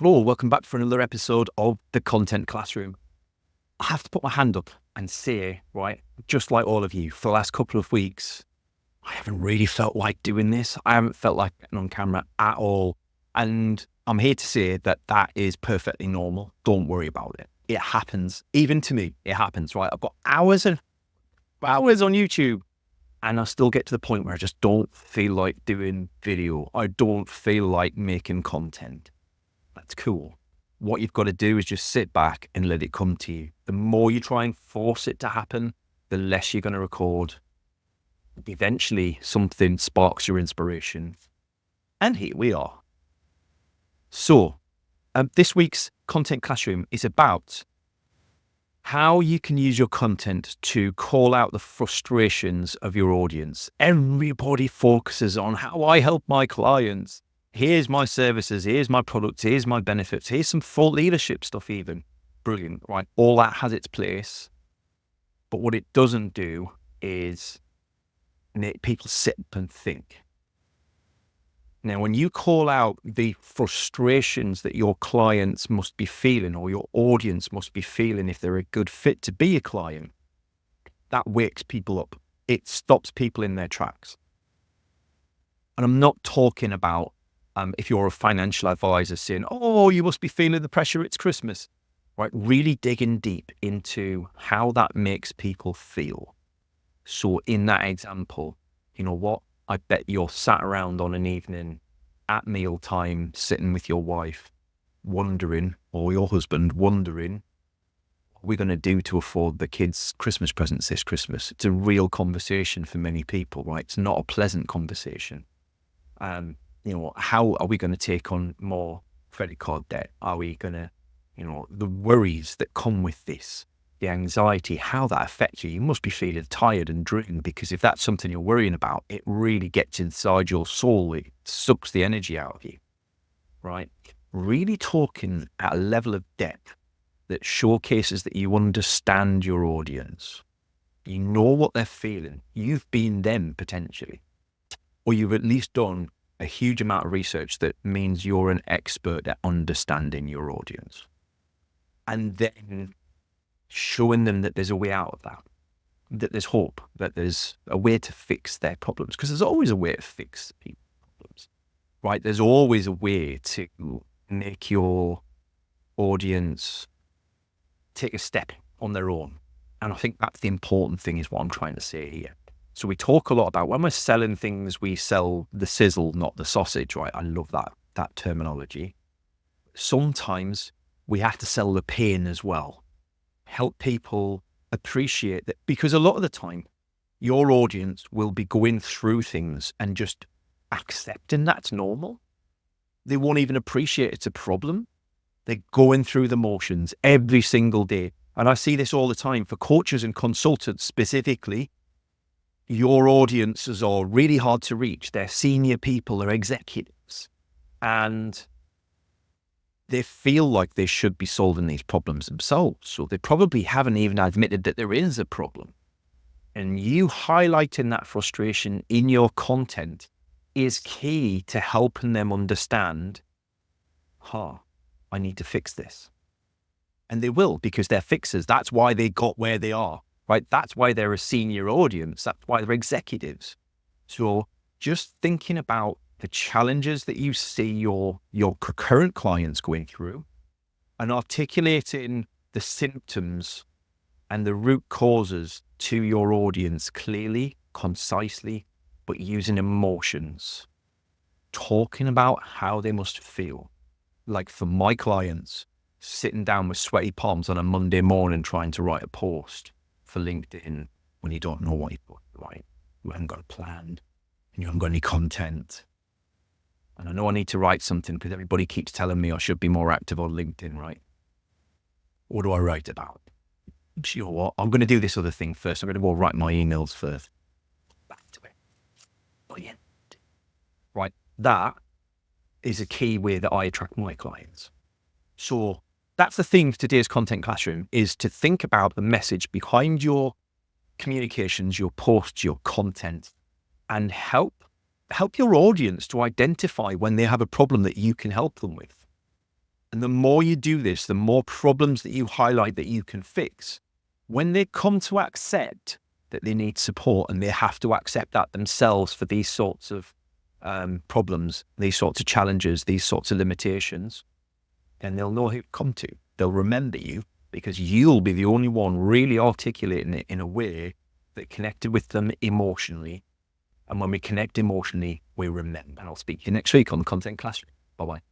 Hello, welcome back for another episode of the Content Classroom. I have to put my hand up and say, right, just like all of you, for the last couple of weeks, I haven't really felt like doing this. I haven't felt like getting on camera at all. And I'm here to say that that is perfectly normal. Don't worry about it. It happens. Even to me, it happens, right? I've got hours and hours on YouTube and I still get to the point where I just don't feel like doing video. I don't feel like making content. That's cool. What you've got to do is just sit back and let it come to you. The more you try and force it to happen, the less you're going to record. Eventually, something sparks your inspiration. And here we are. So, this week's Content Classroom is about how you can use your content to call out the frustrations of your audience. Everybody focuses on how I help my clients. Here's my services, here's my products, here's my benefits, here's some thought leadership stuff even. Brilliant, right? All that has its place. But what it doesn't do is make people sit up and think. Now, when you call out the frustrations that your clients must be feeling or your audience must be feeling if they're a good fit to be a client, that wakes people up. It stops people in their tracks. And I'm not talking about if you're a financial advisor saying, oh, you must be feeling the pressure, it's Christmas, right? Really digging deep into how that makes people feel. So in that example, you know what? I bet you're sat around on an evening at mealtime, sitting with your wife, wondering, or your husband wondering, what are we going to do to afford the kids' Christmas presents this Christmas? It's a real conversation for many people, right? It's not a pleasant conversation. How are we going to take on more credit card debt? Are we going to, the worries that come with this, the anxiety, how that affects you? You must be feeling tired and drained because if that's something you're worrying about, it really gets inside your soul. It sucks the energy out of you, right? Really talking at a level of depth that showcases that you understand your audience. You know what they're feeling. You've been them potentially, or you've at least done a huge amount of research that means you're an expert at understanding your audience. And then showing them that there's a way out of that there's hope, that there's a way to fix their problems. Because there's always a way to fix people's problems, right? There's always a way to make your audience take a step on their own. And I think that's the important thing is what I'm trying to say here. So we talk a lot about when we're selling things, we sell the sizzle, not the sausage, right? I love that terminology. Sometimes we have to sell the pain as well. Help people appreciate that, because a lot of the time your audience will be going through things and just accepting that's normal. They won't even appreciate it's a problem. They're going through the motions every single day. And I see this all the time for coaches and consultants specifically. Your audiences are really hard to reach. They're senior people, they're executives, and they feel like they should be solving these problems themselves. So they probably haven't even admitted that there is a problem. And you highlighting that frustration in your content is key to helping them understand, I need to fix this. And they will, because they're fixers. That's why they got where they are. Right? That's why they're a senior audience. That's why they're executives. So just thinking about the challenges that you see your current clients going through and articulating the symptoms and the root causes to your audience clearly, concisely, but using emotions. Talking about how they must feel. Like for my clients, sitting down with sweaty palms on a Monday morning trying to write a post for LinkedIn when you don't know what you put, right? You haven't got a plan and you haven't got any content. And I know I need to write something because everybody keeps telling me I should be more active on LinkedIn, right? What do I write about? You know what? I'm going to do this other thing first. I'm going to go write my emails first. Back to it. Brilliant. Right. That is a key way that I attract my clients. So that's the thing for today's Content Classroom, is to think about the message behind your communications, your posts, your content, and help your audience to identify when they have a problem that you can help them with. And the more you do this, the more problems that you highlight that you can fix. When they come to accept that they need support and they have to accept that themselves for these sorts of problems, these sorts of challenges, these sorts of limitations, then they'll know who to come to. They'll remember you because you'll be the only one really articulating it in a way that connected with them emotionally. And when we connect emotionally, we remember. And I'll speak to you next week on the Content Classroom. Bye-bye.